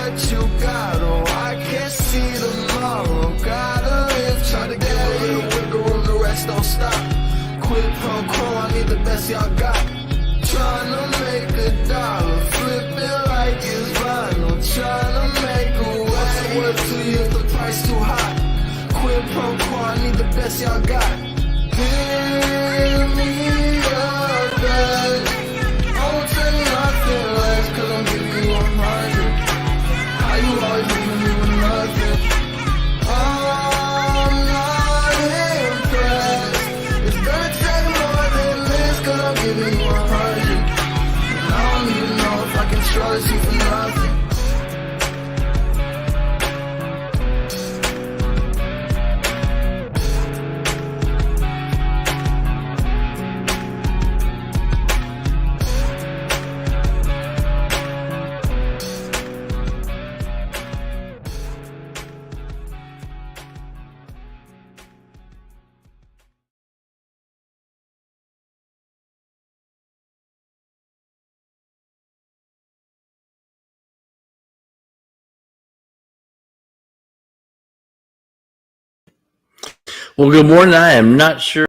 what you got. Oh, I can't see tomorrow. Gotta live, try to get a little wiggle room, the rest don't stop. Quid pro quo, I need the best y'all got. Tryna make a dollar, flip it like it's vinyl. Tryna make a way. What's it worth to you if the price too high? Quid pro quo, I need the best y'all got. Give me your best. Don't tell me nothing less, cause I'm giving you 100. How you always leaving me with nothing? I'm not impressed. It's gonna take more than this, cause I'm giving you 100. And I don't even know if I can trust you for nothing. Well, good morning. I am not sure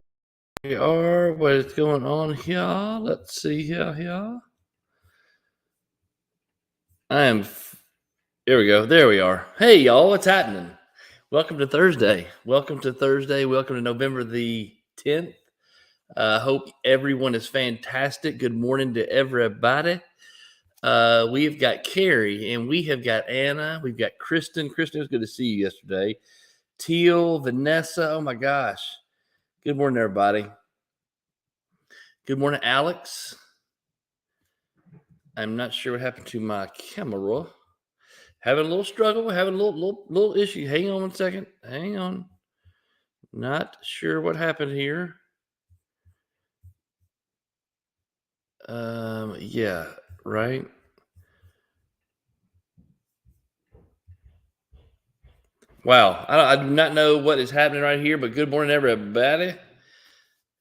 where we are, what is going on here. Let's see here. There we go. There we are. Hey, y'all, what's happening? Welcome to Thursday. Welcome to November the 10th. Hope everyone is fantastic. Good morning to everybody. We've got Carrie and we have got Anna. We've got Kristen. Kristen, it was good to see you yesterday. Teal, Vanessa. Oh my gosh. Good morning, everybody. Good morning, Alex. I'm not sure what happened to my camera. Having a little struggle, having a little issue. Hang on one second. Hang on. Not sure what happened here. Yeah, right. Wow, I do not know what is happening right here, but good morning, everybody.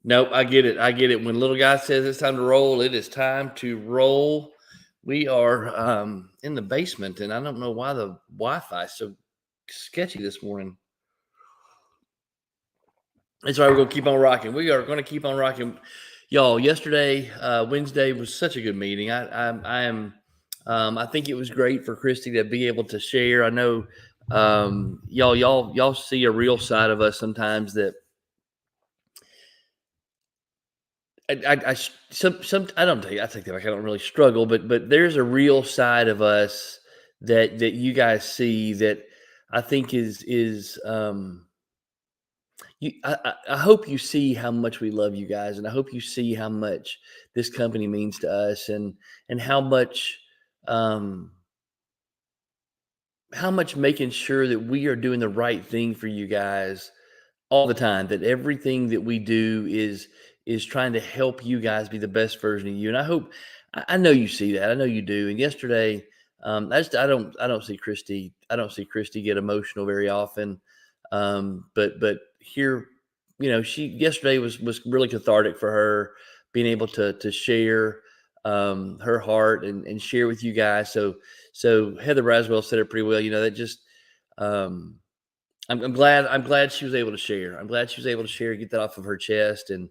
Nope, I get it. When little guy says it's time to roll, it is time to roll. We are in the basement, and I don't know why the Wi-Fi is so sketchy this morning. That's right, we're going to keep on rocking. We are going to keep on rocking. Y'all, yesterday, Wednesday, was such a good meeting. I think it was great for Christy to be able to share. I know y'all see a real side of us sometimes that I don't take that back. I don't really struggle, but there's a real side of us that you guys see that I think is I hope you see how much we love you guys, and I hope you see how much this company means to us, and how much making sure that we are doing the right thing for you guys all the time. That everything that we do is trying to help you guys be the best version of you. And I know you see that. I know you do. And yesterday, I don't see Christy. I don't see Christy get emotional very often. But here, yesterday was really cathartic for her, being able to share her heart and share with you guys. So Heather Braswell said it pretty well. That just I'm glad she was able to share. I'm glad she was able to share, get that off of her chest, and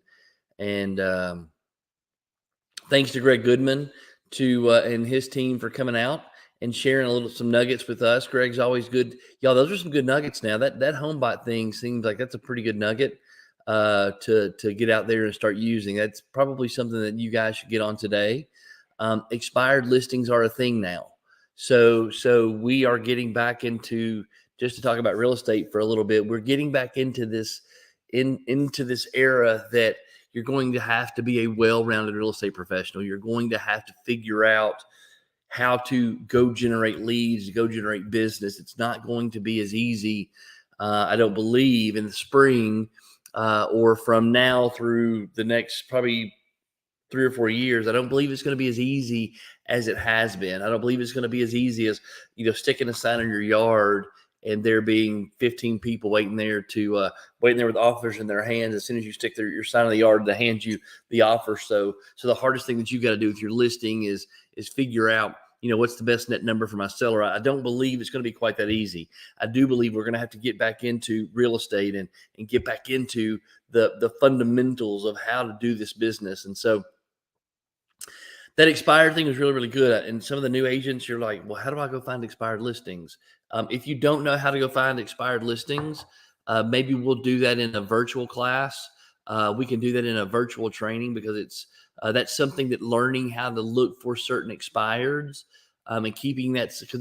thanks to Greg Goodman and his team for coming out and sharing some nuggets with us. Greg's always good. Y'all, those are some good nuggets now. That HomeBot thing seems like that's a pretty good nugget to get out there and start using. That's probably something that you guys should get on today. Expired listings are a thing now. So we are getting back into, just to talk about real estate for a little bit, we're getting back into this era that you're going to have to be a well-rounded real estate professional. You're going to have to figure out how to go generate leads, go generate business. It's not going to be as easy, I don't believe, in the spring or from now through the next probably 3 or 4 years. I don't believe it's going to be as easy as it has been. I don't believe it's going to be as easy as, sticking a sign in your yard and there being 15 people waiting there with offers in their hands. As soon as you stick your sign in the yard, they hand you the offer. So the hardest thing that you got to do with your listing is figure out what's the best net number for my seller? I don't believe it's going to be quite that easy. I do believe we're going to have to get back into real estate and get back into the fundamentals of how to do this business. And so that expired thing was really, really good. And some of the new agents, you're like, well, how do I go find expired listings? If you don't know how to go find expired listings, maybe we'll do that in a virtual class. We can do that in a virtual training, because that's something that learning how to look for certain expireds and keeping that, because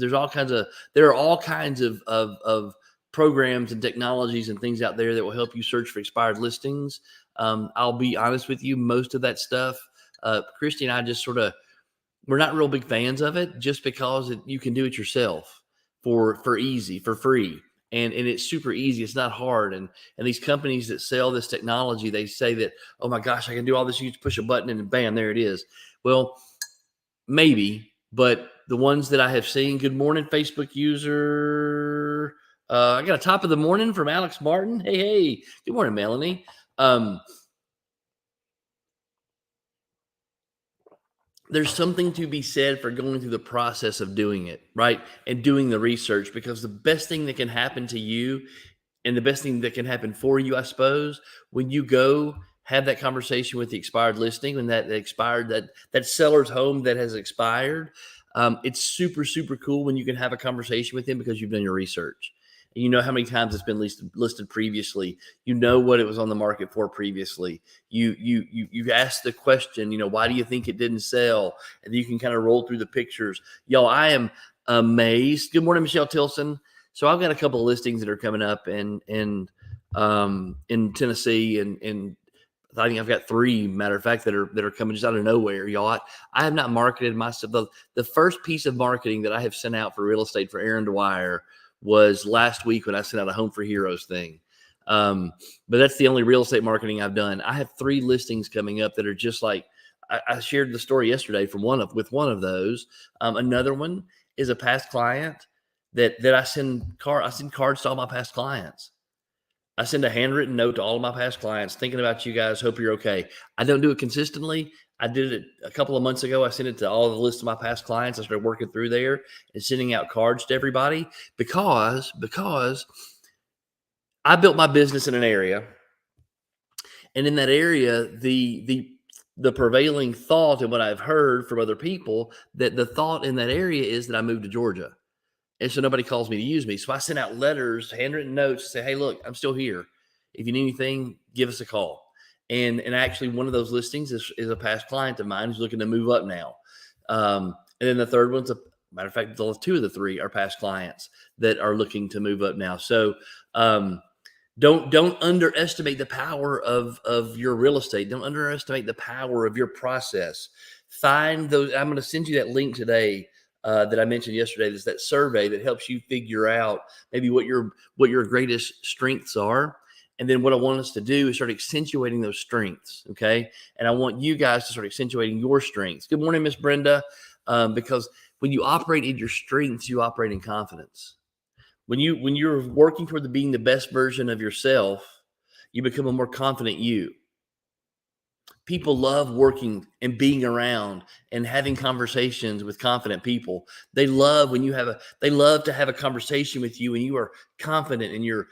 there are all kinds of programs and technologies and things out there that will help you search for expired listings. I'll be honest with you, most of that stuff, Christy and I just we're not real big fans of it, just because you can do it yourself for free. And it's super easy. It's not hard. And these companies that sell this technology, they say that, oh my gosh, I can do all this. You just push a button and bam, there it is. Well, maybe, but the ones that I have seen, good morning, Facebook user. I got a top of the morning from Alex Martin. Hey, good morning, Melanie. There's something to be said for going through the process of doing it, right? And doing the research, because the best thing that can happen to you, and the best thing that can happen for you, I suppose, when you go have that conversation with the expired listing, when that seller's home that has expired, it's super, super cool when you can have a conversation with him, because you've done your research. You know how many times it's been listed previously. You know what it was on the market for previously. You asked the question, why do you think it didn't sell? And you can kind of roll through the pictures. Y'all, I am amazed. Good morning, Michelle Tilson. So I've got a couple of listings that are coming up in Tennessee, and I think I've got 3, matter of fact, that are coming just out of nowhere, y'all. I have not marketed myself. The first piece of marketing that I have sent out for real estate for Aaron Dwyer was last week when I sent out a Home for Heroes thing. But that's the only real estate marketing I've done. I have 3 listings coming up that are just like, I shared the story yesterday with one of those. Another one is a past client that I send cards to all my past clients. I send a handwritten note to all of my past clients, thinking about you guys, hope you're okay. I don't do it consistently. I did it a couple of months ago. I sent it to all the list of my past clients. I started working through there and sending out cards to everybody, because I built my business in an area, and in that area, the prevailing thought, and what I've heard from other people, that the thought in that area is that I moved to Georgia. And so nobody calls me to use me. So I sent out letters, handwritten notes to say, hey, look, I'm still here. If you need anything, give us a call. And actually, one of those listings is a past client of mine who's looking to move up now. And then the third one's matter of fact, 2 of the 3 are past clients that are looking to move up now. So don't underestimate the power of your real estate. Don't underestimate the power of your process. Find those. I'm going to send you that link today. That I mentioned yesterday. There's that survey that helps you figure out maybe what your greatest strengths are. And then what I want us to do is start accentuating those strengths. Okay. And I want you guys to start accentuating your strengths. Good morning, Miss Brenda. Because when you operate in your strengths, you operate in confidence. When you're working toward being the best version of yourself, you become a more confident you. People love working and being around and having conversations with confident people. They love they love to have a conversation with you, and you are confident, and you're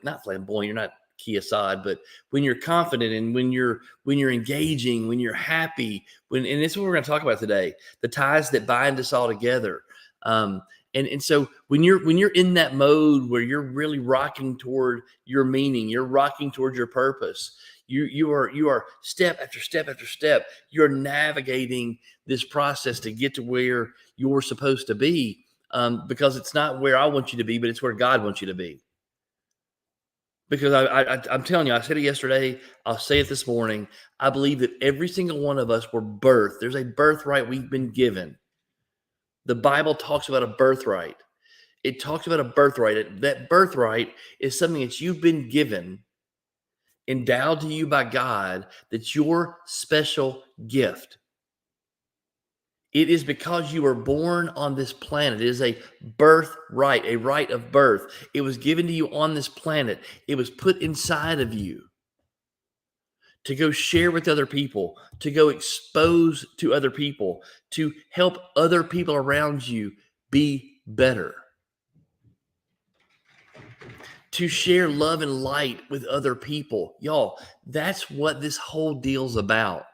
not flamboyant, you're not Key Assad, but when you're confident, and when you're engaging, when you're happy, and this is what we're going to talk about today, the ties that bind us all together. And so when you're in that mode where you're really rocking toward your meaning, you're rocking towards your purpose, you are step after step after step, you're navigating this process to get to where you're supposed to be, because it's not where I want you to be, but it's where God wants you to be. Because I'm telling you, I said it yesterday, I'll say it this morning, I believe that every single one of us were birthed. There's a birthright we've been given. The Bible talks about a birthright. It talks about a birthright. That birthright is something that you've been given, endowed to you by God, that's your special gift. It is because you were born on this planet. It is a birthright, a right of birth. It was given to you on this planet. It was put inside of you to go share with other people, to go expose to other people, to help other people around you be better, to share love and light with other people. Y'all, that's what this whole deal's about.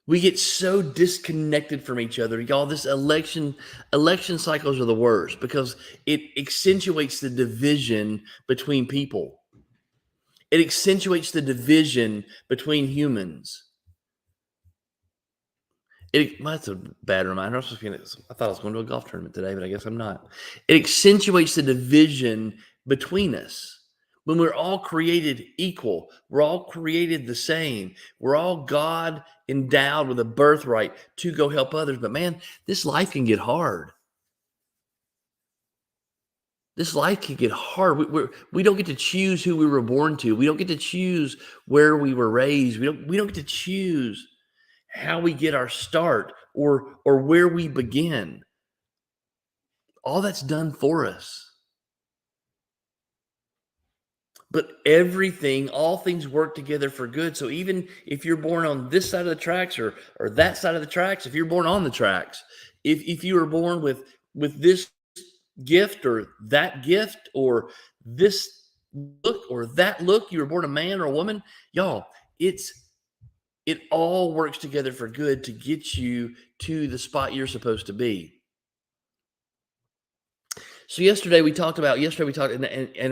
We get so disconnected from each other. Y'all, this election cycles are the worst because it accentuates the division between people. It accentuates the division between humans. That's a bad reminder. I thought I was going to a golf tournament today, but I guess I'm not. It accentuates the division between us. When we're all created equal, we're all created the same. We're all God endowed with a birthright to go help others. But man, this life can get hard. This life can get hard. We don't get to choose who we were born to. We don't get to choose where we were raised. We don't get to choose how we get our start or where we begin. All that's done for us. But all things work together for good. So even if you're born on this side of the tracks or that side of the tracks, if you're born on the tracks, if you were born with this gift or that gift or this look or that look, you were born a man or a woman, y'all, it all works together for good to get you to the spot you're supposed to be. So yesterday we talked, and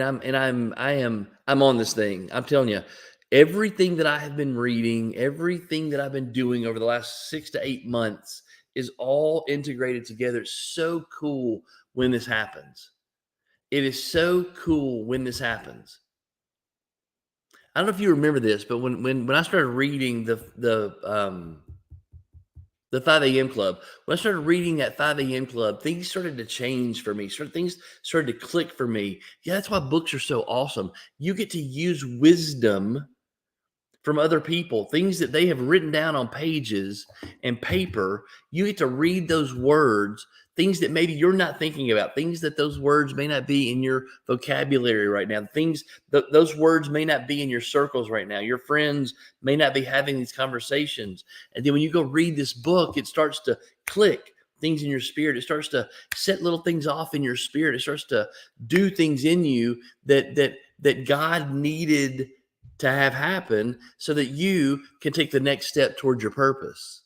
I'm on this thing. I'm telling you, everything that I have been reading, everything that I've been doing over the last 6 to 8 months is all integrated together. It's so cool when this happens. It is so cool when this happens. I don't know if you remember this, but when I started reading the 5 a.m. Club, when I started reading that 5 a.m. Club, things started to change for me. Things started to click for me. Yeah, that's why books are so awesome. You get to use wisdom from other people, things that they have written down on pages and paper. You get to read those words, things that maybe you're not thinking about, things that those words may not be in your vocabulary right now, those words may not be in your circles right now. Your friends may not be having these conversations. And then when you go read this book, it starts to click things in your spirit. It starts to set little things off in your spirit. It starts to do things in you that God needed to have happen so that you can take the next step towards your purpose.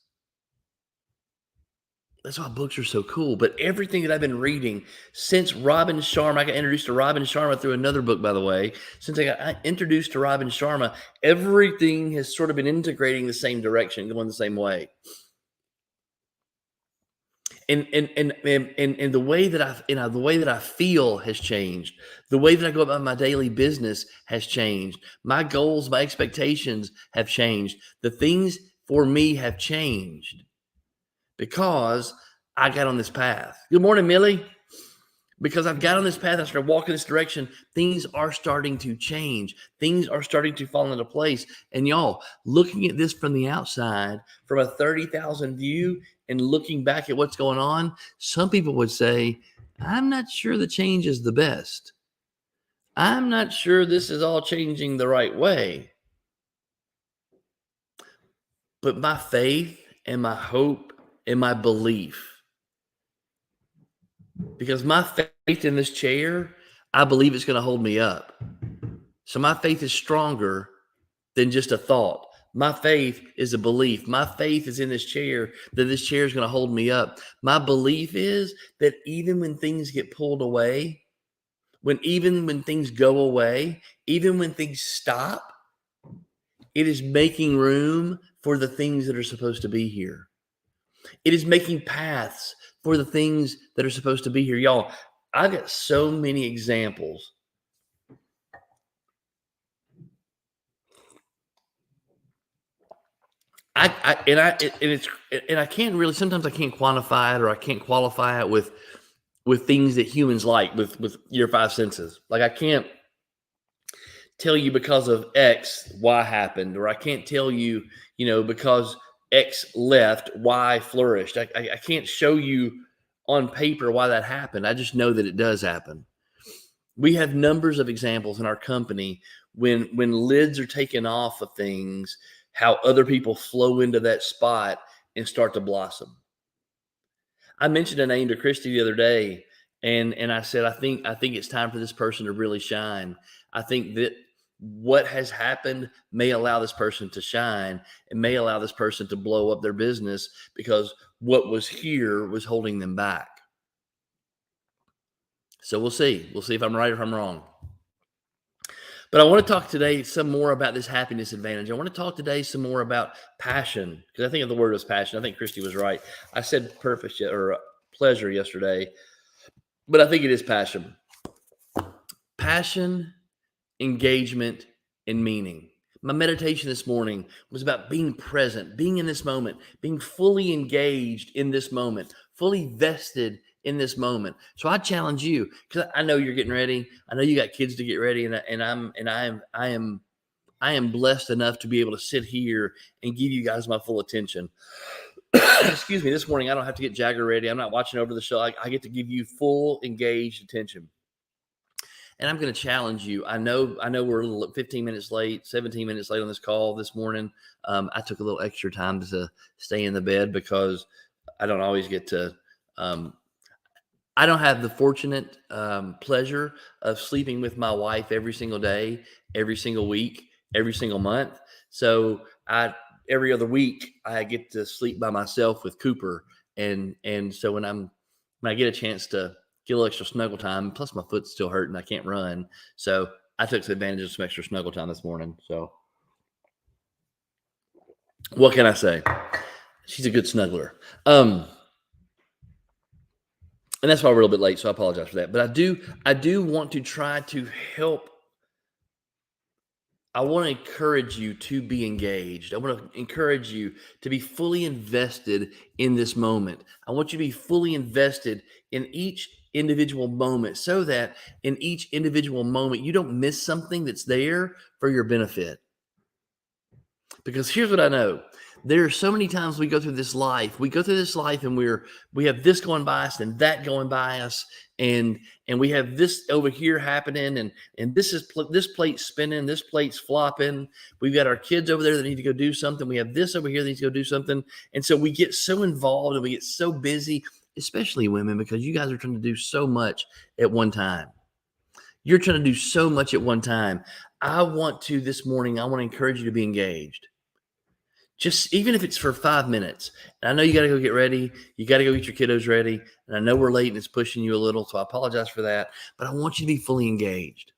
That's why books are so cool. But everything that I've been reading since Robin Sharma, I got introduced to Robin Sharma through another book, by the way. Since I got introduced to Robin Sharma, everything has sort of been integrating the same direction, going the same way. And the way that I feel has changed. The way that I go about my daily business has changed. My goals, my expectations have changed. The things for me have changed because I got on this path. Good morning, Millie. Because I've got on this path, I started walking this direction, things are starting to change. Things are starting to fall into place. And y'all, looking at this from the outside, from a 30,000 view and looking back at what's going on, some people would say, I'm not sure the change is the best. I'm not sure this is all changing the right way. But my faith and my hope and my belief, because my faith in this chair, I believe it's going to hold me up. So my faith is stronger than just a thought. My faith is a belief. My faith is in this chair, that this chair is going to hold me up. My belief is that even when things get pulled away, even when things go away, even when things stop, it is making room for the things that are supposed to be here. It is making paths for the things that are supposed to be here. Y'all, I've got so many examples. I can't really, sometimes I can't quantify it or I can't qualify it with things that humans like, with your five senses. Like I can't tell you because of X, Y happened, or I can't tell you, because X left, Y flourished. I can't show you on paper why that happened. I just know that it does happen. We have numbers of examples in our company when lids are taken off of things, how other people flow into that spot and start to blossom. I mentioned a name to Christy the other day, and I said, I think it's time for this person to really shine. I think that what has happened may allow this person to shine and may allow this person to blow up their business because what was here was holding them back. So we'll see. We'll see if I'm right or if I'm wrong. But I want to talk today some more about this happiness advantage. I want to talk today some more about passion because I think the word was passion. I think Christy was right. I said purpose or pleasure yesterday, but I think it is passion. Passion, engagement, and meaning. My meditation this morning was about being present, being in this moment, being fully engaged in this moment, fully vested in this moment. So I challenge you because I know you're getting ready. I know you got kids to get ready, I am blessed enough to be able to sit here and give you guys my full attention. Excuse me. This morning I don't have to get Jagger ready. I'm not watching over the show. I get to give you full engaged attention. And I'm going to challenge you. I know we're a little 15 minutes late, 17 minutes late on this call this morning. I took a little extra time to stay in the bed because I don't always get to. I don't have the fortunate pleasure of sleeping with my wife every single day, every single week, every single month. So every other week I get to sleep by myself with Cooper, and so when I get a chance to get a little extra snuggle time, plus my foot's still hurting, I can't run, so I took advantage of some extra snuggle time this morning. So what can I say? She's a good snuggler. And that's why we're a little bit late, so I apologize for that. But I do want to try to help. I want to encourage you to be engaged. I want to encourage you to be fully invested in this moment. I want you to be fully invested in each individual moment so that in each individual moment, you don't miss something that's there for your benefit. Because here's what I know. There are so many times we go through this life and we have this going by us and that going by us, and we have this over here happening, and this plate's spinning, this plate's flopping. We've got our kids over there that need to go do something. We have this over here that needs to go do something. And so we get so involved and we get so busy, especially women, because you guys are trying to do so much at one time. You're trying to do so much at one time. This morning, I want to encourage you to be engaged. Just even if it's for 5 minutes. And I know you got to go get ready. You got to go get your kiddos ready. And I know we're late and it's pushing you a little, so I apologize for that. But I want you to be fully engaged.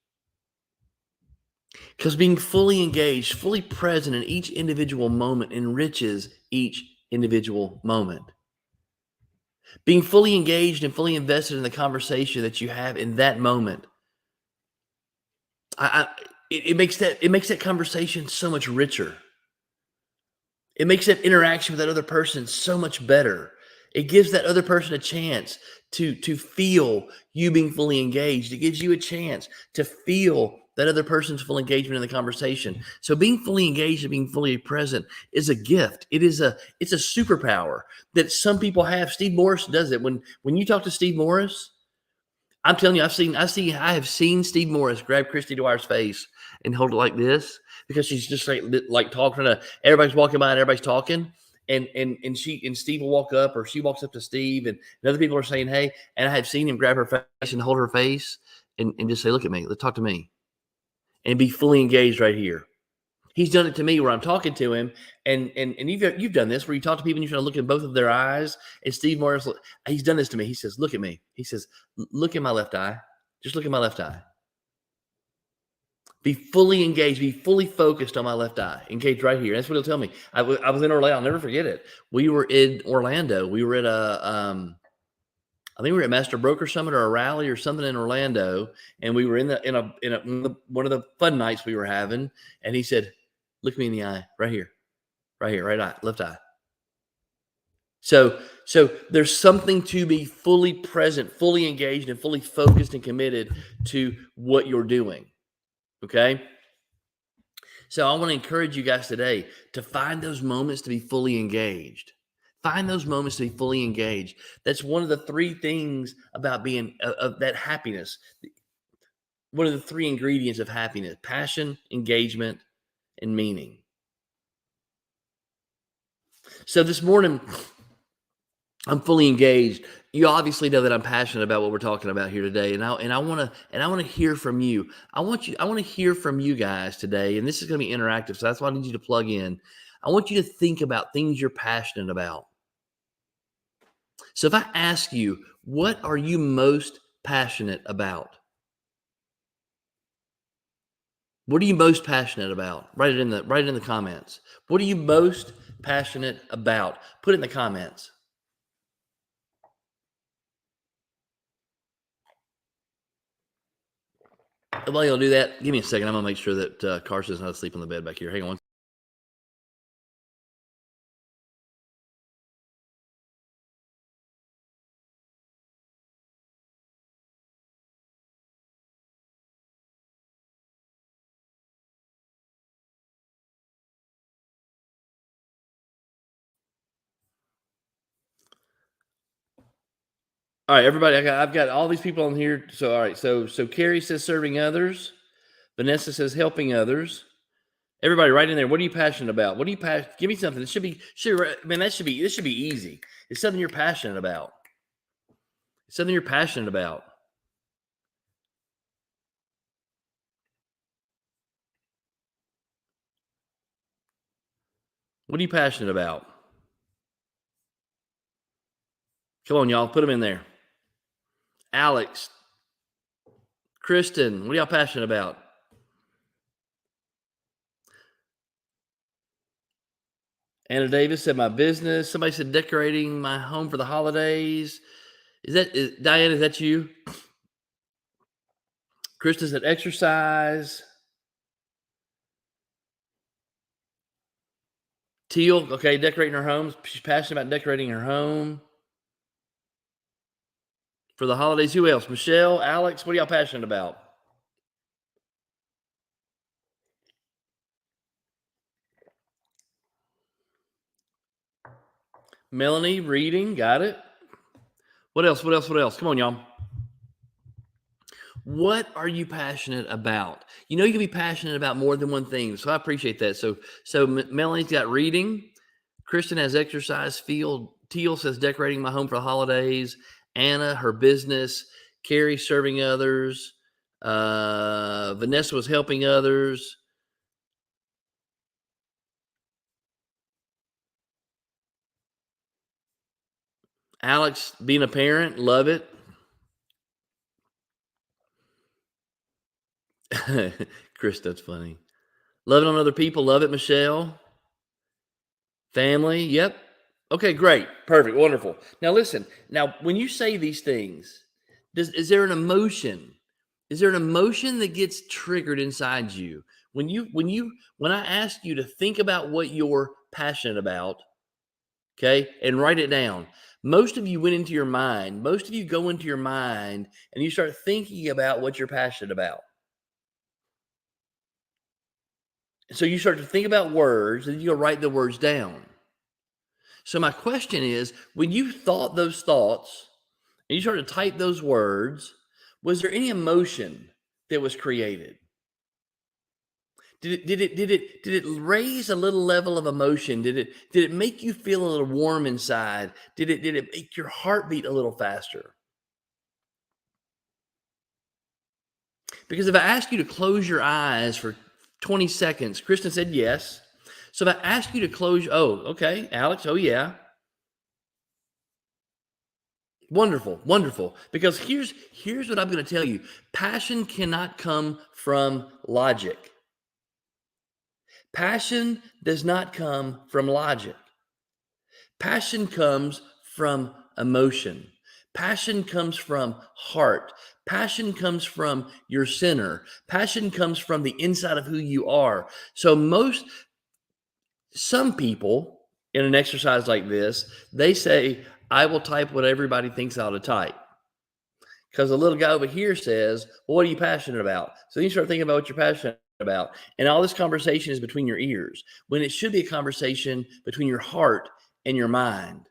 Because being fully engaged, fully present in each individual moment enriches each individual moment. Being fully engaged and fully invested in the conversation that you have in that moment, it makes that conversation so much richer. It makes that interaction with that other person so much better. It gives that other person a chance to feel you being fully engaged. It gives you a chance to feel that other person's full engagement in the conversation. So being fully engaged and being fully present is a gift. It's a superpower that some people have. Steve Morris does it. When you talk to Steve Morris, I'm telling you, I have seen Steve Morris grab Christy Dwyer's face and hold it like this because she's just like talking to everybody's walking by and everybody's talking. And Steve will walk up, or she walks up to Steve, and other people are saying, hey, and I have seen him grab her face and hold her face and just say, look at me, let's talk to me, and be fully engaged right here. He's done it to me where I'm talking to him, and you've done this where you talk to people and you're trying to look in both of their eyes. And Steve Morris, he's done this to me. He says, look at me. He says, look in my left eye. Just look at my left eye. Be fully engaged. Be fully focused on my left eye. Engaged right here. That's what he'll tell me. I was in Orlando. I'll never forget it. We were in Orlando. We were at I think we were at Master Broker Summit or a rally or something in Orlando, and we were in one of the fun nights we were having. And he said, look me in the eye, right here, right eye, left eye. So there's something to be fully present, fully engaged, and fully focused and committed to what you're doing. Okay. So I want to encourage you guys today to find those moments to be fully engaged. Find those moments to be fully engaged. That's one of the three things about being of that happiness. what are the three ingredients of happiness? Passion, engagement, and meaning. So this morning, I'm fully engaged. You obviously know that I'm passionate about what we're talking about here today, and I want to hear from you. I want to hear from you guys today, and this is going to be interactive. So that's why I need you to plug in. I want you to think about things you're passionate about. So if I ask you, what are you most passionate about? What are you most passionate about? Write it in the comments. What are you most passionate about? Put it in the comments. While you'll do that, give me a second. I'm gonna make sure that Carson's not asleep on the bed back here. Hang on. All right, everybody. I've got all these people on here. So all right. So Carrie says serving others. Vanessa says helping others. Everybody, right in there. What are you passionate about? What are you passionate? Give me something. This should be. This should be easy. It's something you're passionate about. It's something you're passionate about. What are you passionate about? Come on, y'all. Put them in there. Alex, Kristen, what are y'all passionate about? Anna Davis said my business. Somebody said decorating my home for the holidays. Diane, is that you? Kristen said exercise. Teal, okay, decorating her home. She's passionate about decorating her home for the holidays. Who else? Michelle, Alex, what are y'all passionate about? Melanie, reading, got it. What else? Come on, y'all. What are you passionate about? You know, you can be passionate about more than one thing. So I appreciate that. So Melanie's got reading. Kristen has exercise. Teal says decorating my home for the holidays. Anna, her business. Carrie, serving others. Vanessa was helping others. Alex, being a parent, love it. Chris, that's funny. Loving on other people, love it, Michelle. Family, yep. Okay, great. Perfect. Wonderful. Now listen, when you say these things, is there an emotion? Is there an emotion that gets triggered inside you? When I ask you to think about what you're passionate about, okay, and write it down. Most of you went into your mind. Most of you go into your mind and you start thinking about what you're passionate about. So you start to think about words and you go write the words down. So my question is, when you thought those thoughts and you started to type those words, was there any emotion that was created? Did it raise a little level of emotion? Did it make you feel a little warm inside? Did it make your heart beat a little faster? Because if I ask you to close your eyes for 20 seconds, Kristen said yes. So if I ask you to close, oh, okay, Alex, oh yeah. Wonderful, wonderful. Because here's what I'm going to tell you. Passion cannot come from logic. Passion does not come from logic. Passion comes from emotion. Passion comes from heart. Passion comes from your center. Passion comes from the inside of who you are. So some people in an exercise like this, they say, I will type what everybody thinks I ought to type. Because the little guy over here says, well, what are you passionate about? So then you start thinking about what you're passionate about. And all this conversation is between your ears, when it should be a conversation between your heart and your mind.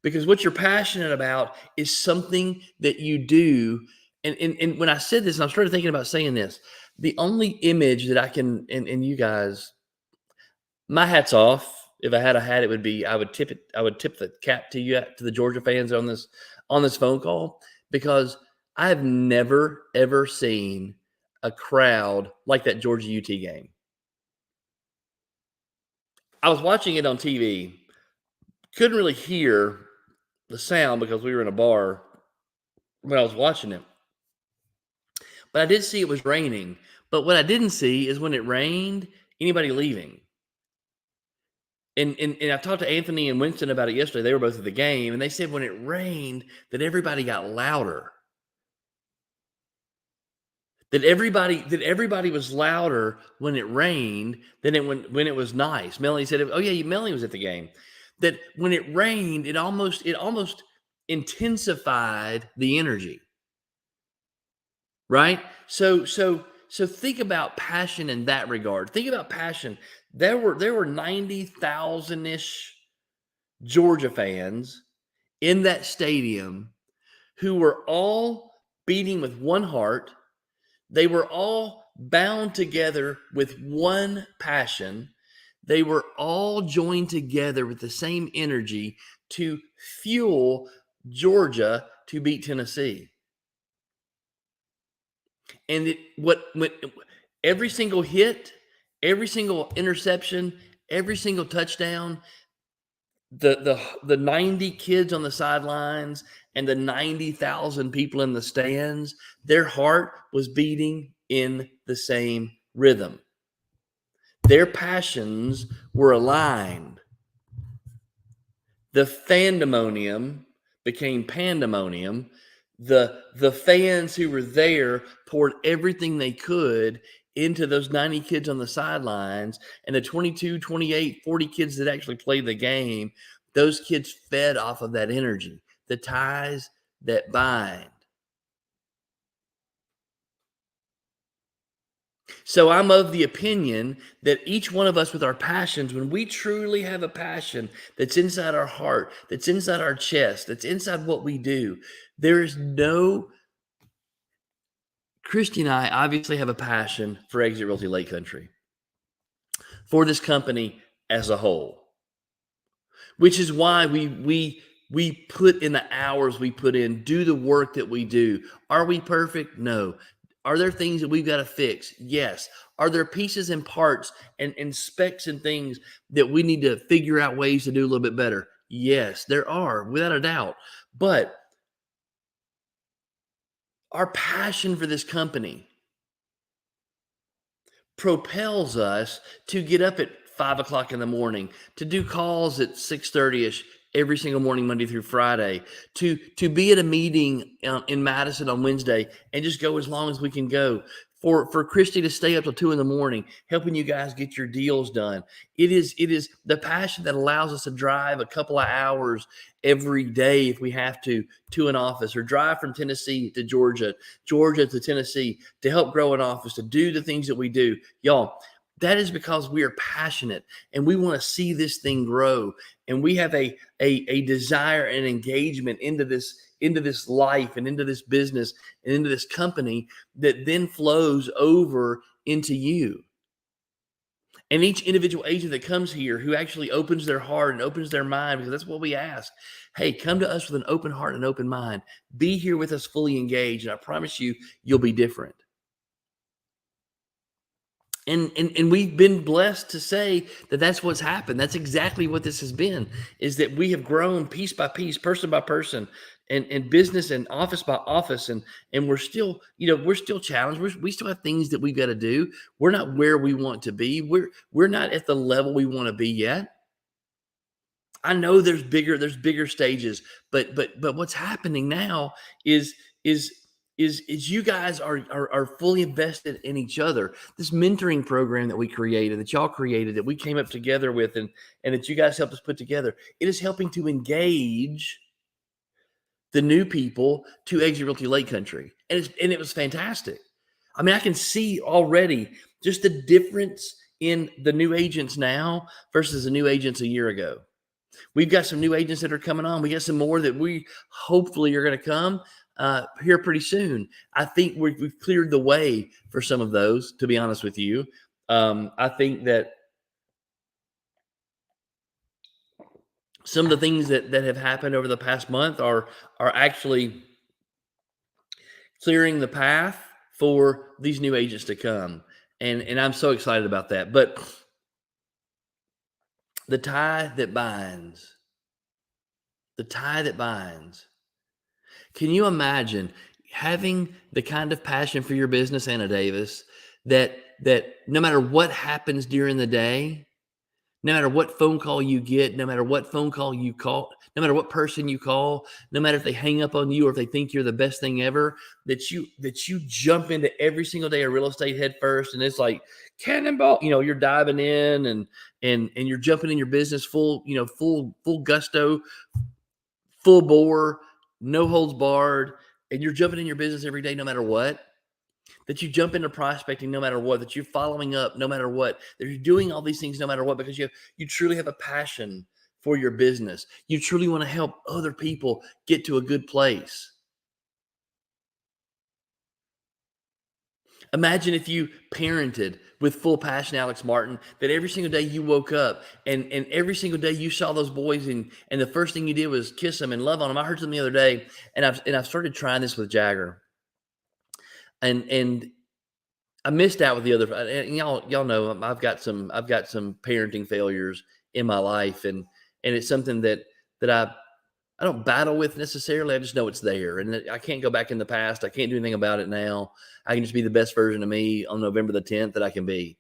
Because what you're passionate about is something that you do, And when I said this, and I started thinking about saying this, the only image that I can, and you guys, my hat's off. If I had a hat, it would be I would tip it. I would tip the cap to you, to the Georgia fans on this phone call, because I have never ever seen a crowd like that Georgia UT game. I was watching it on TV, couldn't really hear the sound because we were in a bar when I was watching it. But I did see it was raining. But what I didn't see is when it rained, anybody leaving. And I talked to Anthony and Winston about it yesterday. They were both at the game, and they said when it rained that everybody got louder. That everybody was louder when it rained than when it was nice. Melanie said, "Oh yeah, Melanie was at the game." That when it rained, it almost intensified the energy. Right? So think about passion in that regard. Think about passion. There were 90,000-ish Georgia fans in that stadium who were all beating with one heart. They were all bound together with one passion. They were all joined together with the same energy to fuel Georgia to beat Tennessee. And every single hit, every single interception, every single touchdown, the 90 kids on the sidelines and the 90,000 people in the stands, their heart was beating in the same rhythm. Their passions were aligned. The fandemonium became pandemonium. The fans who were there poured everything they could into those 90 kids on the sidelines, and the 22, 28, 40 kids that actually played the game. Those kids fed off of that energy, the ties that bind. So I'm of the opinion that each one of us with our passions, when we truly have a passion that's inside our heart, that's inside our chest, that's inside what we do, there is no... Christy and I obviously have a passion for Exit Realty Lake Country, for this company as a whole, which is why we put in the hours we put in, do the work that we do. Are we perfect? No. Are there things that we've got to fix? Yes. Are there pieces and parts and specs and things that we need to figure out ways to do a little bit better? Yes, there are, without a doubt. But our passion for this company propels us to get up at 5 o'clock in the morning, to do calls at 6:30-ish every single morning, Monday through Friday, to be at a meeting in Madison on Wednesday and just go as long as we can go. For Christy to stay up till 2 in the morning, helping you guys get your deals done. It is the passion that allows us to drive a couple of hours every day if we have to an office, or drive from Tennessee to Georgia to Tennessee to help grow an office, to do the things that we do. Y'all, that is because we are passionate and we want to see this thing grow. And we have a desire and engagement into this life and into this business and into this company that then flows over into you. And each individual agent that comes here who actually opens their heart and opens their mind, because that's what we ask. Hey, come to us with an open heart and open mind. Be here with us fully engaged. And I promise you, you'll be different. And we've been blessed to say that that's what's happened. That's exactly what this has been, is that we have grown piece by piece, person by person, and business and office by office. And we're still, we're still challenged. We still have things that we've got to do. We're not where we want to be. We're not at the level we want to be yet. I know there's bigger stages, but what's happening now is you guys are fully invested in each other. This mentoring program that we created, that y'all created, that we came up together with, and that you guys helped us put together, it is helping to engage the new people to Exit Realty Lake Country. And it was fantastic. I mean, I can see already just the difference in the new agents now versus the new agents a year ago. We've got some new agents that are coming on. We got some more that we hopefully are going to come. here pretty soon. I think we've cleared the way for some of those, to be honest with you. I think that some of the things that have happened over the past month are actually clearing the path for these new agents to come. And I'm so excited about that. But the tie that binds, the tie that binds. Can you imagine having the kind of passion for your business, Anna Davis, that no matter what happens during the day, no matter what phone call you get, no matter what phone call you call, no matter what person you call, no matter if they hang up on you or if they think you're the best thing ever, that you jump into every single day of real estate head first, and it's like cannonball. You're diving in and you're jumping in your business full gusto, full bore, no holds barred, and you're jumping in your business every day, no matter what. That you jump into prospecting no matter what, that you're following up no matter what, that you're doing all these things no matter what, because you truly have a passion for your business. You truly want to help other people get to a good place. Imagine if you parented with full passion, Alex Martin, that every single day you woke up and every single day you saw those boys and the first thing you did was kiss them and love on them. I heard them the other day, and I've started trying this with Jagger. And I missed out with the other. And y'all know I've got some parenting failures in my life, and it's something that I don't battle with necessarily. I just know it's there, and I can't go back in the past. I can't do anything about it now. I can just be the best version of me on November the 10th that I can be.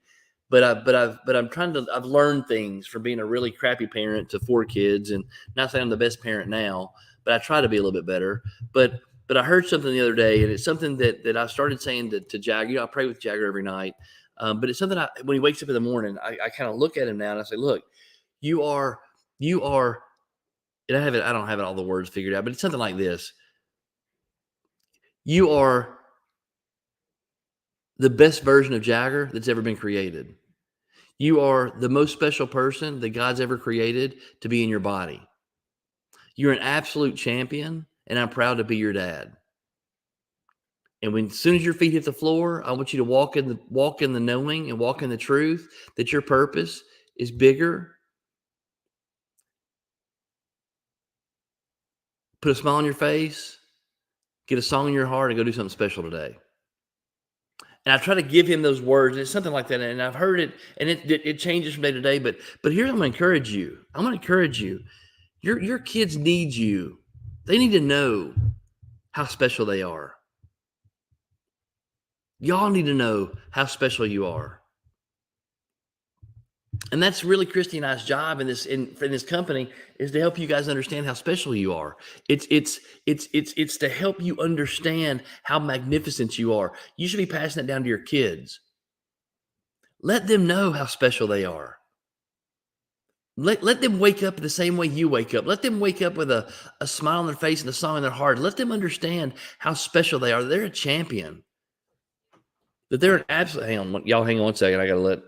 But I've learned things from being a really crappy parent to 4 kids, and not saying I'm the best parent now, but I try to be a little bit better. But I heard something the other day, and it's something that I started saying to Jagger. I pray with Jagger every night, but it's something when he wakes up in the morning, I kind of look at him now and I say, look, you are, and I don't have all the words figured out, but it's something like this. You are the best version of Jagger that's ever been created. You are the most special person that God's ever created to be in your body. You're an absolute champion, and I'm proud to be your dad. And as soon as your feet hit the floor, I want you to walk in the knowing and walk in the truth that your purpose is bigger. Put a smile on your face, get a song in your heart, and go do something special today. And I try to give him those words, and it's something like that. And I've heard it, and it changes from day to day. But here's I'm going to encourage you. I'm going to encourage you. Your kids need you. They need to know how special they are. Y'all need to know how special you are. And that's really Christy and I's job in this company, is to help you guys understand how special you are. It's to help you understand how magnificent you are. You should be passing that down to your kids. Let them know how special they are. Let them wake up the same way you wake up. Let them wake up with a smile on their face and a song in their heart. Let them understand how special they are. They're a champion. That they're an absolute. Hang on, y'all. Hang on 1 second. I gotta let.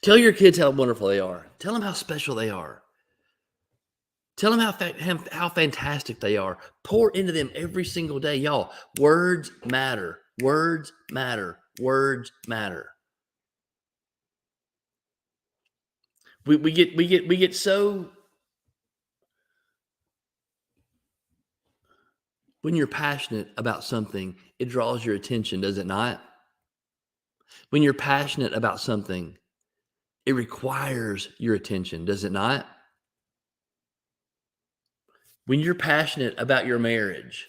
Tell your kids how wonderful they are. Tell them how special they are. Tell them how fantastic they are. Pour into them every single day, y'all. Words matter. Words matter. Words matter. We get so. When you're passionate about something, it draws your attention, does it not? When you're passionate about something, it requires your attention, does it not? When you're passionate about your marriage,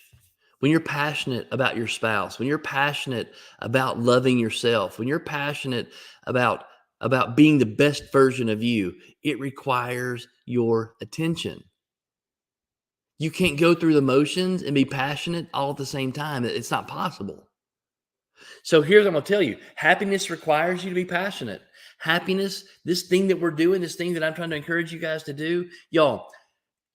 when you're passionate about your spouse, when you're passionate about loving yourself, when you're passionate about being the best version of you, it requires your attention. You can't go through the motions and be passionate all at the same time. It's not possible. So here's what I'm going to tell you. Happiness requires you to be passionate. Happiness, this thing that we're doing, this thing that I'm trying to encourage you guys to do, y'all,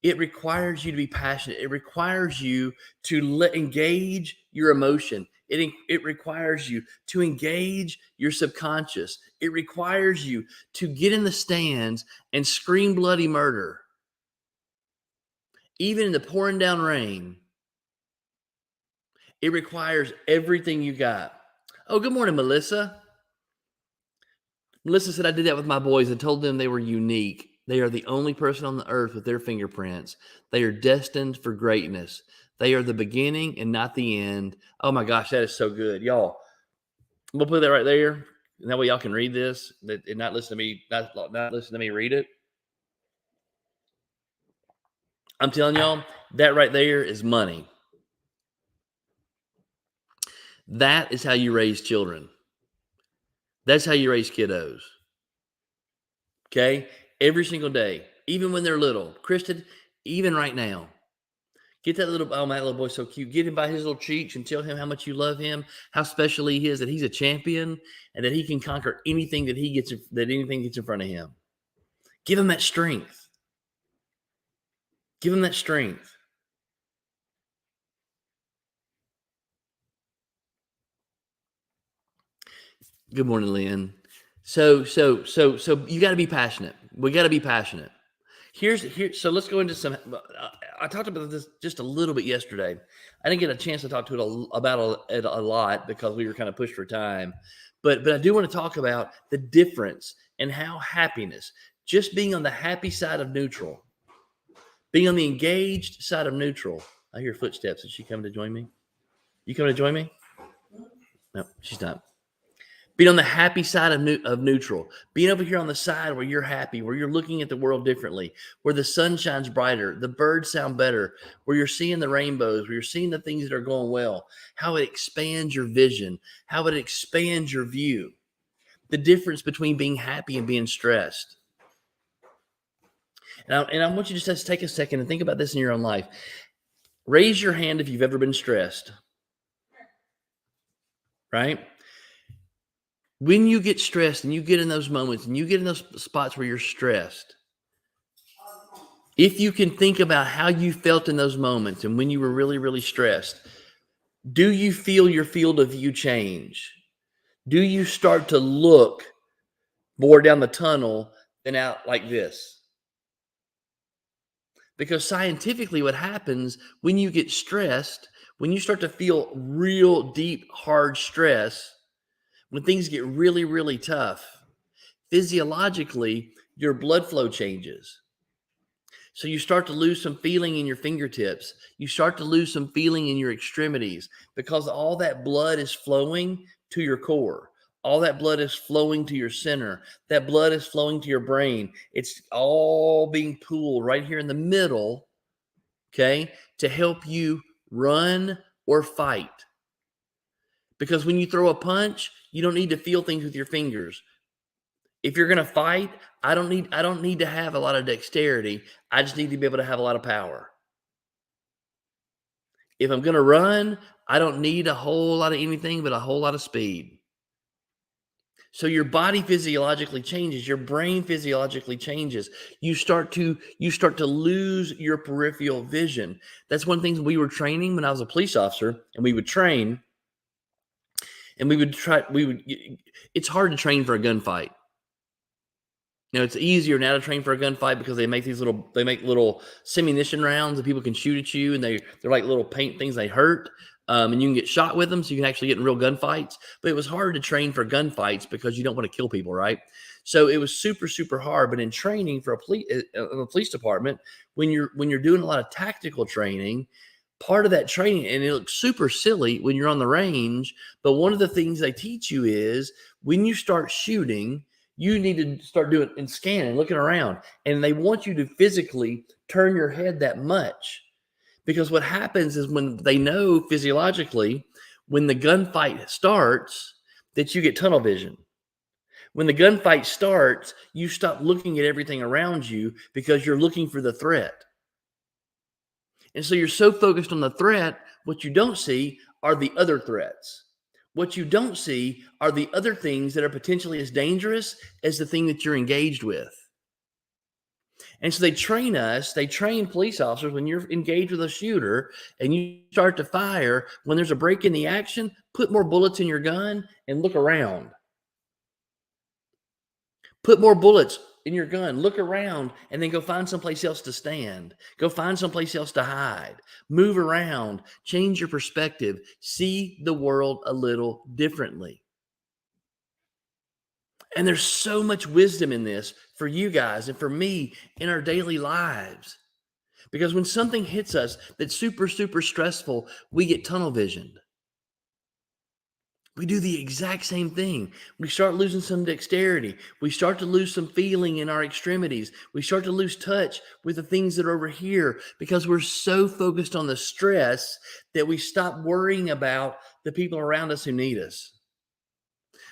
it requires you to be passionate. It requires you to engage your emotion. It requires you to engage your subconscious. It requires you to get in the stands and scream bloody murder, even in the pouring down rain. It requires everything you got. Oh, good morning, Melissa. Melissa said, I did that with my boys and told them they were unique. They are the only person on the earth with their fingerprints. They are destined for greatness. They are the beginning and not the end. Oh my gosh, that is so good. Y'all, I'm going to put that right there. And that way y'all can read this and not listen to me, not listen to me read it. I'm telling y'all, that right there is money. That is how you raise children. That's how you raise kiddos. Okay? Every single day, even when they're little. Kristen, even right now, get that little, oh, my little boy's so cute. Get him by his little cheeks and tell him how much you love him, how special he is, that he's a champion, and that he can conquer anything that anything gets in front of him. Give him that strength. Give him that strength. Good morning, Lynn. So you got to be passionate. We got to be passionate. So let's go into some. I talked about this just a little bit yesterday. I didn't get a chance to talk to it about it a lot because we were kind of pushed for time. But I do want to talk about the difference and how happiness, just being on the happy side of neutral, being on the engaged side of neutral. I hear footsteps. Is she coming to join me? You coming to join me? No, she's not. Being on the happy side of neutral, being over here on the side where you're happy, where you're looking at the world differently, where the sun shines brighter, the birds sound better, where you're seeing the rainbows, where you're seeing the things that are going well, how it expands your vision, how it expands your view, the difference between being happy and being stressed. And I want you just to take a second and think about this in your own life. Raise your hand if you've ever been stressed, right? When you get stressed and you get in those moments and you get in those spots where you're stressed, if you can think about how you felt in those moments and when you were really, really stressed, do you feel your field of view change? Do you start to look more down the tunnel than out like this? Because scientifically, what happens when you get stressed, when you start to feel real deep, hard stress, when things get really, really tough, physiologically, your blood flow changes. So you start to lose some feeling in your fingertips. You start to lose some feeling in your extremities because all that blood is flowing to your core. All that blood is flowing to your center. That blood is flowing to your brain. It's all being pooled right here in the middle, okay, to help you run or fight. Because when you throw a punch, you don't need to feel things with your fingers. If you're going to fight, I don't need to have a lot of dexterity. I just need to be able to have a lot of power. If I'm going to run, I don't need a whole lot of anything but a whole lot of speed. So your body physiologically changes, your brain physiologically changes. You start to lose your peripheral vision. That's one thing we were training when I was a police officer, and we would train. And it's hard to train for a gunfight. Now it's easier now to train for a gunfight because they make little simunition rounds that people can shoot at you, and they're like little paint things. They hurt, and you can get shot with them, so you can actually get in real gunfights. But it was hard to train for gunfights because you don't want to kill people, right? So it was super, super hard. But in training for a police department, when you're doing a lot of tactical training, part of that training, and it looks super silly when you're on the range, but one of the things they teach you is when you start shooting, you need to start doing and scanning, looking around, and they want you to physically turn your head that much, because what happens is when they know physiologically, when the gunfight starts, that you get tunnel vision. When the gunfight starts, you stop looking at everything around you because you're looking for the threat. And so you're so focused on the threat, what you don't see are the other threats. What you don't see are the other things that are potentially as dangerous as the thing that you're engaged with. And so they train police officers when you're engaged with a shooter and you start to fire, when there's a break in the action, put more bullets in your gun and look around. Put more bullets in your gun, look around, and then go find someplace else to stand. Go find someplace else to hide. Move around, change your perspective, see the world a little differently. And there's so much wisdom in this for you guys and for me in our daily lives. Because when something hits us that's super, super stressful, we get tunnel visioned. We do the exact same thing. We start losing some dexterity. We start to lose some feeling in our extremities. We start to lose touch with the things that are over here because we're so focused on the stress that we stop worrying about the people around us who need us.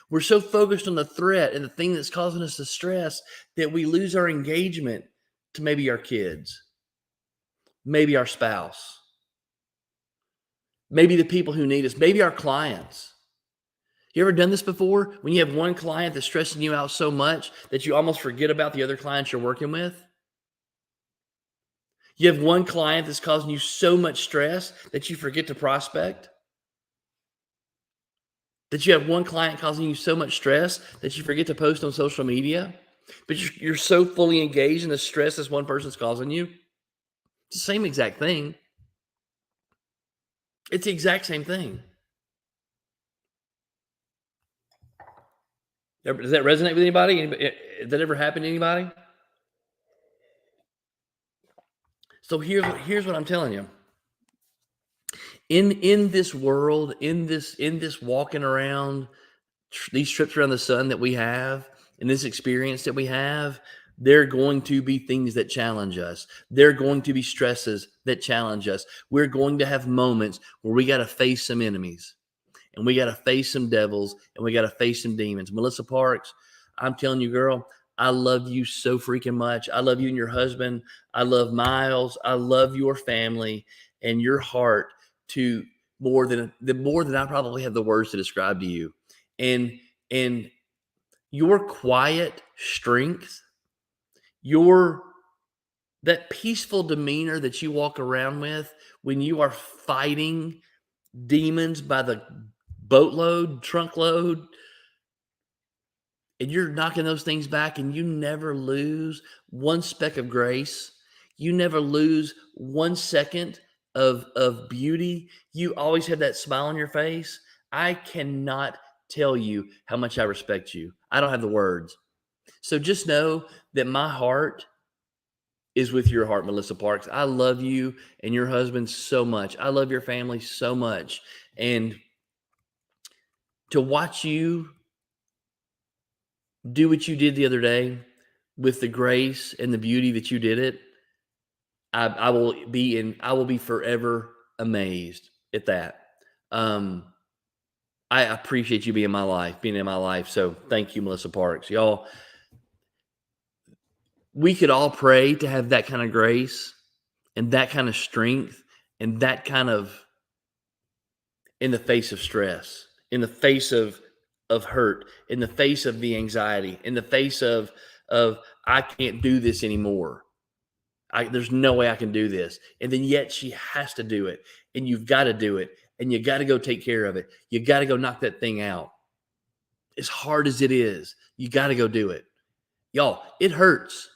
We're so focused on the threat and the thing that's causing us the stress that we lose our engagement to maybe our kids, maybe our spouse, maybe the people who need us, maybe our clients. You ever done this before? When you have one client that's stressing you out so much that you almost forget about the other clients you're working with? You have one client that's causing you so much stress that you forget to prospect? That you have one client causing you so much stress that you forget to post on social media? But you're so fully engaged in the stress this one person's causing you? It's the same exact thing. It's the exact same thing. Does that resonate with anybody? Did that ever happen to anybody? So here's what I'm telling you. In this world, in this walking around, these trips around the sun that we have, and this experience that we have, there are going to be things that challenge us. There are going to be stresses that challenge us. We're going to have moments where we got to face some enemies, and we got to face some devils, and we got to face some demons. Melissa Parks, I'm telling you, girl, I love you so freaking much. I love you and your husband. I love Miles. I love your family and your heart to more than I probably have the words to describe to you. And your quiet strength, that peaceful demeanor that you walk around with when you are fighting demons by the boatload, trunkload, and you're knocking those things back, and you never lose one speck of grace. You never lose 1 second of beauty. You always have that smile on your face. I cannot tell you how much I respect you. I don't have the words. So just know that my heart is with your heart, Melissa Parks. I love you and your husband so much. I love your family so much. And to watch you do what you did the other day with the grace and the beauty that you did it, I will be forever amazed at that. I appreciate you being in my life. So thank you, Melissa Parks. Y'all, we could all pray to have that kind of grace and that kind of strength and that kind of, in the face of stress, in the face of hurt, in the face of the anxiety, in the face of I can't do this anymore. There's no way I can do this. And then yet she has to do it. And you've got to do it. And you got to go take care of it. You got to go knock that thing out. As hard as it is, you got to go do it. Y'all, it hurts.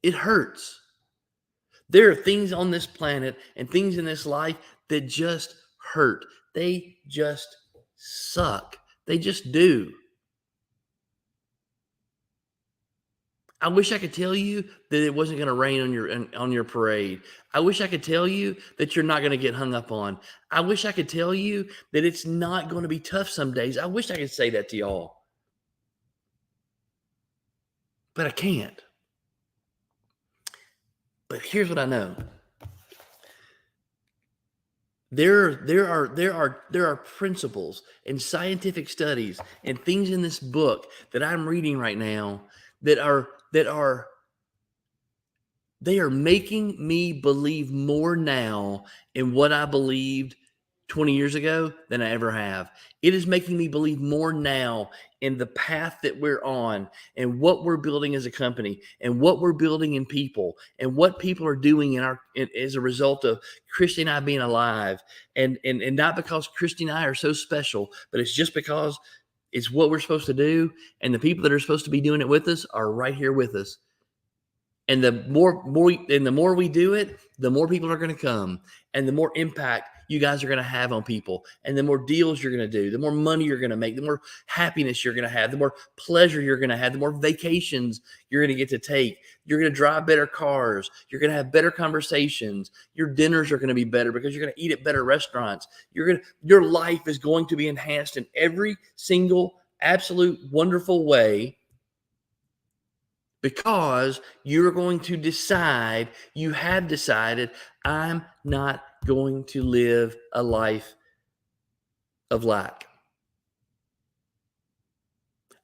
It hurts. There are things on this planet and things in this life that just hurt. They just suck. They just do. I wish I could tell you that it wasn't going to rain on your parade. I wish I could tell you that you're not going to get hung up on. I wish I could tell you that it's not going to be tough some days. I wish I could say that to y'all. But I can't. But here's what I know. There are principles and scientific studies and things in this book that I'm reading right now that are making me believe more now in what I believed 20 years ago than I ever have. It is making me believe more now in the path that we're on and what we're building as a company and what we're building in people and what people are doing as a result of Christy and I being alive. And not because Christy and I are so special, but it's just because it's what we're supposed to do. And the people that are supposed to be doing it with us are right here with us. And the more we do it, the more people are going to come, and the more impact you guys are going to have on people, and the more deals you're going to do, the more money you're going to make, the more happiness you're going to have, the more pleasure you're going to have, the more vacations you're going to get to take. You're going to drive better cars. You're going to have better conversations. Your dinners are going to be better because you're going to eat at better restaurants. Your life is going to be enhanced in every single absolute wonderful way, because you're going to decide, you have decided, I'm not going to live a life of lack.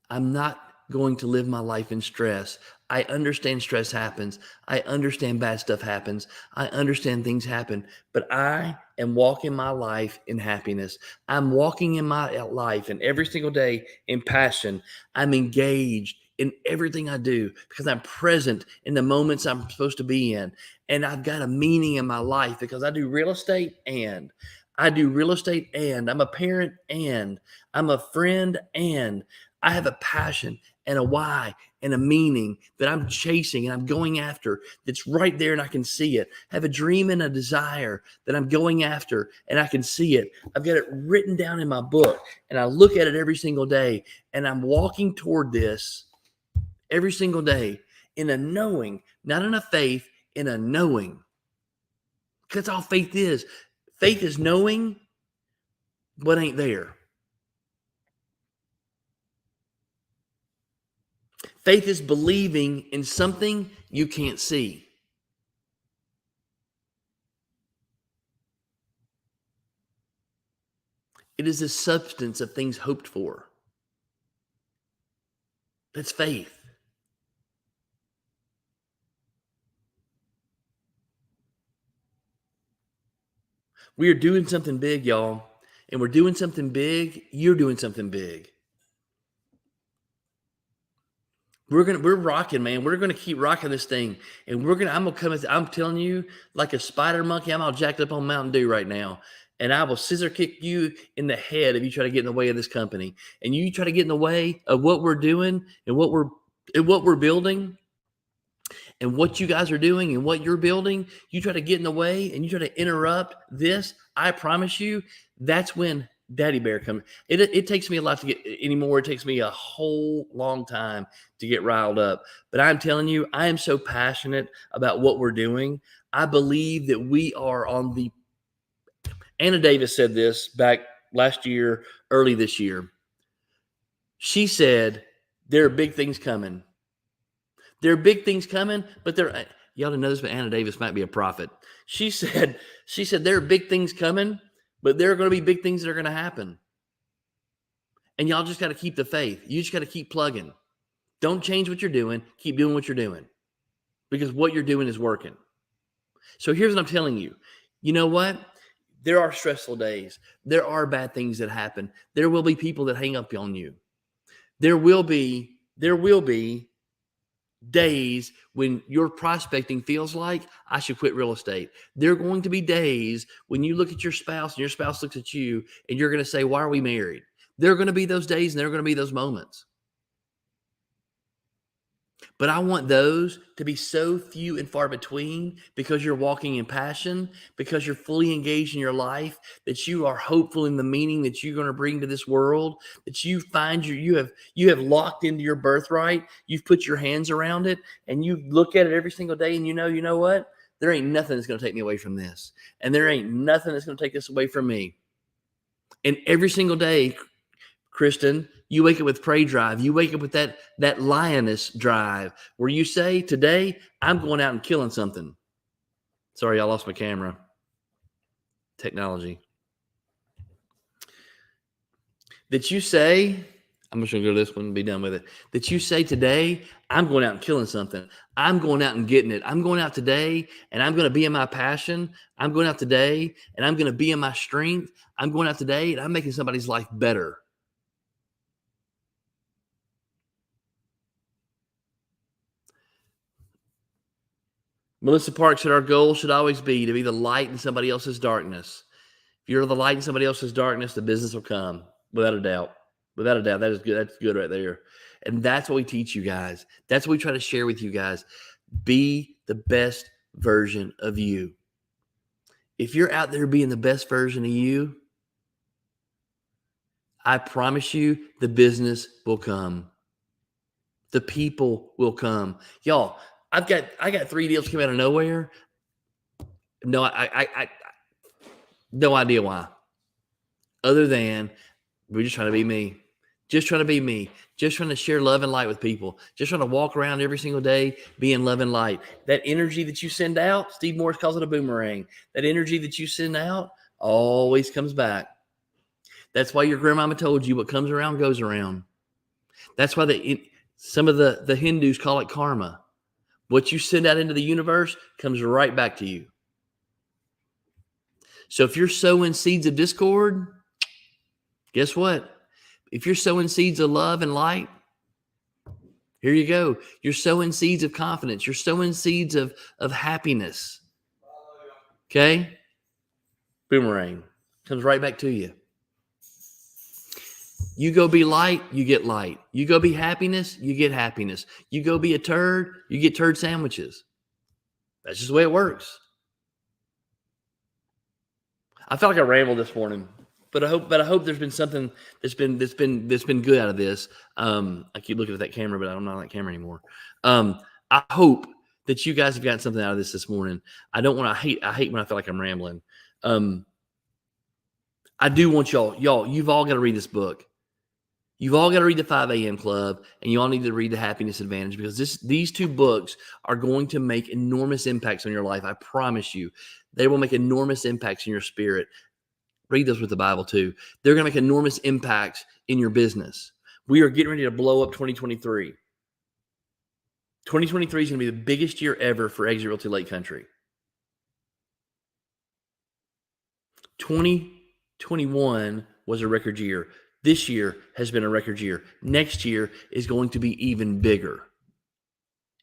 I'm not going to live my life in stress. I understand stress happens. I understand bad stuff happens. I understand things happen, but I am walking my life in happiness. I'm walking in my life and every single day in passion. I'm engaged in everything I do because I'm present in the moments I'm supposed to be in. And I've got a meaning in my life because I do real estate and I'm a parent and I'm a friend and I have a passion and a why and a meaning that I'm chasing and I'm going after that's right there and I can see it. I have a dream and a desire that I'm going after and I can see it. I've got it written down in my book and I look at it every single day and I'm walking toward this every single day in a knowing, not in a faith, in a knowing. Because all faith is. Faith is knowing what ain't there. Faith is believing in something you can't see. It is the substance of things hoped for. That's faith. We are doing something big, y'all. And we're doing something big. You're doing something big. We're rocking, man. We're gonna keep rocking this thing, and I'm gonna come. I'm telling you, like a spider monkey. I'm all jacked up on Mountain Dew right now, and I will scissor kick you in the head if you try to get in the way of this company, and you try to get in the way of what we're doing and what we're building, and what you guys are doing and what you're building. You try to get in the way and you try to interrupt this. I promise you, that's when Daddy Bear comes. It takes me a lot to get anymore. It takes me a whole long time to get riled up. But I'm telling you, I am so passionate about what we're doing. I believe that we are on the. Anna Davis said this back last year, early this year. She said, there are big things coming. There are big things coming, but y'all didn't know this, but Anna Davis might be a prophet. She said there are big things coming, but there are going to be big things that are going to happen. And y'all just got to keep the faith. You just got to keep plugging. Don't change what you're doing. Keep doing what you're doing, because what you're doing is working. So here's what I'm telling you. You know what? There are stressful days. There are bad things that happen. There will be people that hang up on you. There will be days when your prospecting feels like I should quit real estate. There are going to be days when you look at your spouse and your spouse looks at you and you're going to say, why are we married? There are going to be those days and there are going to be those moments. But I want those to be so few and far between, because you're walking in passion, because you're fully engaged in your life, that you are hopeful in the meaning that you're going to bring to this world, that you find you have locked into your birthright. You've put your hands around it and you look at it every single day and you know what? There ain't nothing that's going to take me away from this. And there ain't nothing that's going to take this away from me. And every single day, Kristen, you wake up with Pray Drive. You wake up with that lioness drive where you say, today, I'm going out and killing something. Sorry, I lost my camera. Technology. That you say, I'm just going to go to this one and be done with it. That you say today, I'm going out and killing something. I'm going out and getting it. I'm going out today and I'm going to be in my passion. I'm going out today and I'm going to be in my strength. I'm going out today and I'm making somebody's life better. Melissa Park said our goal should always be to be the light in somebody else's darkness. If you're the light in somebody else's darkness, the business will come, without a doubt. Without a doubt, that is good. That's good right there. And that's what we teach you guys. That's what we try to share with you guys. Be the best version of you. If you're out there being the best version of you, I promise you the business will come. The people will come. Y'all, I got 3 deals come out of nowhere. No, I no idea why. Other than we're just trying to be me. Just trying to be me. Just trying to share love and light with people. Just trying to walk around every single day being love and light. That energy that you send out, Steve Morris calls it a boomerang. That energy that you send out always comes back. That's why your grandmama told you what comes around goes around. That's why some of the Hindus call it karma. What you send out into the universe comes right back to you. So if you're sowing seeds of discord, guess what? If you're sowing seeds of love and light, here you go. You're sowing seeds of confidence. You're sowing seeds of happiness. Okay? Boomerang. Comes right back to you. You go be light, you get light. You go be happiness, you get happiness. You go be a turd, you get turd sandwiches. That's just the way it works. I felt like I rambled this morning. But I hope there's been something that's been good out of this. I keep looking at that camera, but I'm not on that camera anymore. I hope that you guys have gotten something out of this morning. I hate when I feel like I'm rambling. I do want y'all, you've all got to read this book. You've all got to read the 5 a.m. Club, and you all need to read the Happiness Advantage, because these 2 books are going to make enormous impacts on your life. I promise you, they will make enormous impacts in your spirit. Read those with the Bible too. They're going to make enormous impacts in your business. We are getting ready to blow up 2023. 2023 is going to be the biggest year ever for Exit Realty Lake Country. 2021 was a record year. This year has been a record year. Next year is going to be even bigger.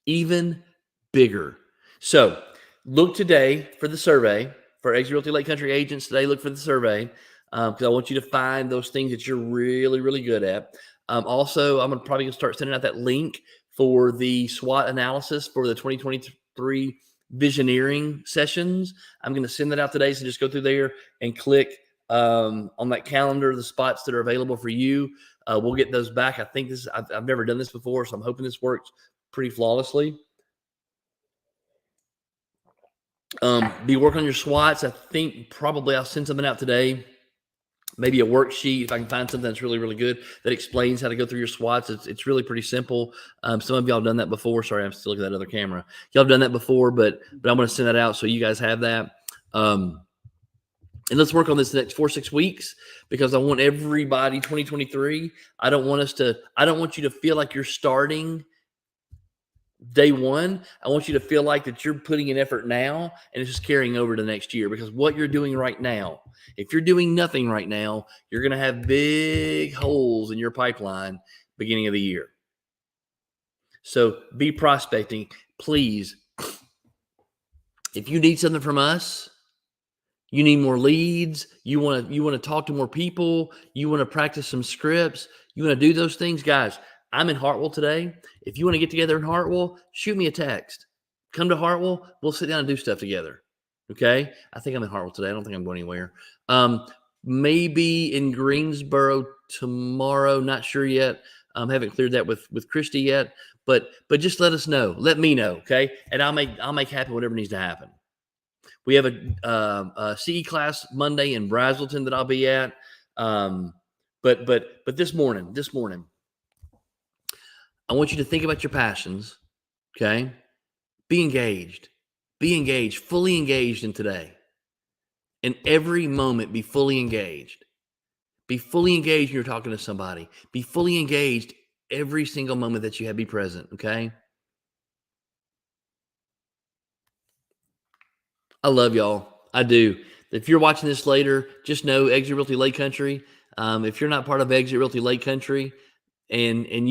Even bigger. So look today for the survey. For Exit Realty Lake Country agents today, look for the survey, because I want you to find those things that you're really, really good at. Also, I'm probably going to start sending out that link for the SWOT analysis for the 2023 visioneering sessions. I'm going to send that out today, so just go through there and click on that calendar, the spots that are available for you. We'll get those back. I think I've never done this before, so I'm hoping this works pretty flawlessly. Be working on your SWOTs. I think probably I'll send something out today, maybe a worksheet if I can find something that's really, really good that explains how to go through your SWOTs. It's really pretty simple. Some of y'all have done that before. Sorry, I'm still looking at that other camera. Y'all have done that before, but I'm going to send that out so you guys have that. And let's work on this the next 4-6 weeks, because I want everybody 2023. I don't want you to feel like you're starting day one. I want you to feel like that you're putting in effort now, and it's just carrying over to next year, because what you're doing right now, if you're doing nothing right now, you're going to have big holes in your pipeline beginning of the year. So be prospecting, please. If you need something from us, you need more leads, you want to talk to more people, you want to practice some scripts, you want to do those things, guys. I'm in Hartwell today. If you want to get together in Hartwell, shoot me a text. Come to Hartwell. We'll sit down and do stuff together. Okay? I think I'm in Hartwell today. I don't think I'm going anywhere. Maybe in Greensboro tomorrow. Not sure yet. Haven't cleared that with Christy yet. But just let us know. Let me know. Okay? And I'll make happen whatever needs to happen. We have a CE class Monday in Braselton that I'll be at. But this morning, I want you to think about your passions, okay? Be engaged, fully engaged in today. In every moment, be fully engaged. Be fully engaged when you're talking to somebody. Be fully engaged every single moment that you have. Be present, okay? I love y'all. I do. If you're watching this later, just know Exit Realty Lake Country. If you're not part of Exit Realty Lake Country, and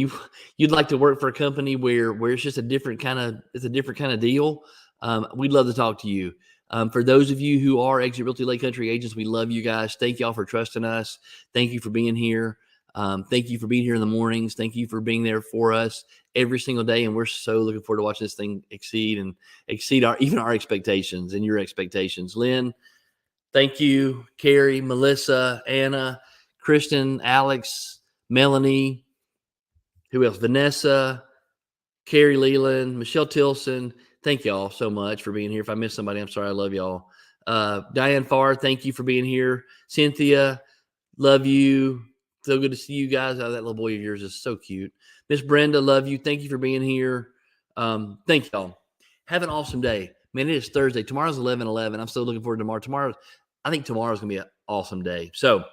you'd like to work for a company where it's just a different kind of deal, we'd love to talk to you. For those of you who are Exit Realty Lake Country agents, we love you guys. Thank y'all for trusting us. Thank you for being here. Thank you for being here in the mornings. Thank you for being there for us every single day. And we're so looking forward to watching this thing exceed our expectations and your expectations. Lynn, thank you. Carrie, Melissa, Anna, Kristen, Alex, Melanie, who else? Vanessa, Carrie Leland, Michelle Tilson. Thank y'all so much for being here. If I missed somebody, I'm sorry. I love y'all. Diane Farr, thank you for being here. Cynthia, love you. So good to see you guys. Oh, that little boy of yours is so cute. Miss Brenda, love you. Thank you for being here. Thank y'all. Have an awesome day. Man, it is Thursday. Tomorrow's 11/11. I'm still looking forward to tomorrow. I think tomorrow's going to be an awesome day. So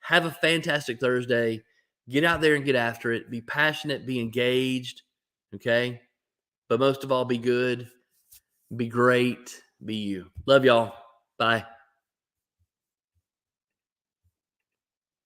have a fantastic Thursday. Get out there and get after it. Be passionate. Be engaged. Okay? But most of all, be good. Be great. Be you. Love y'all. Bye.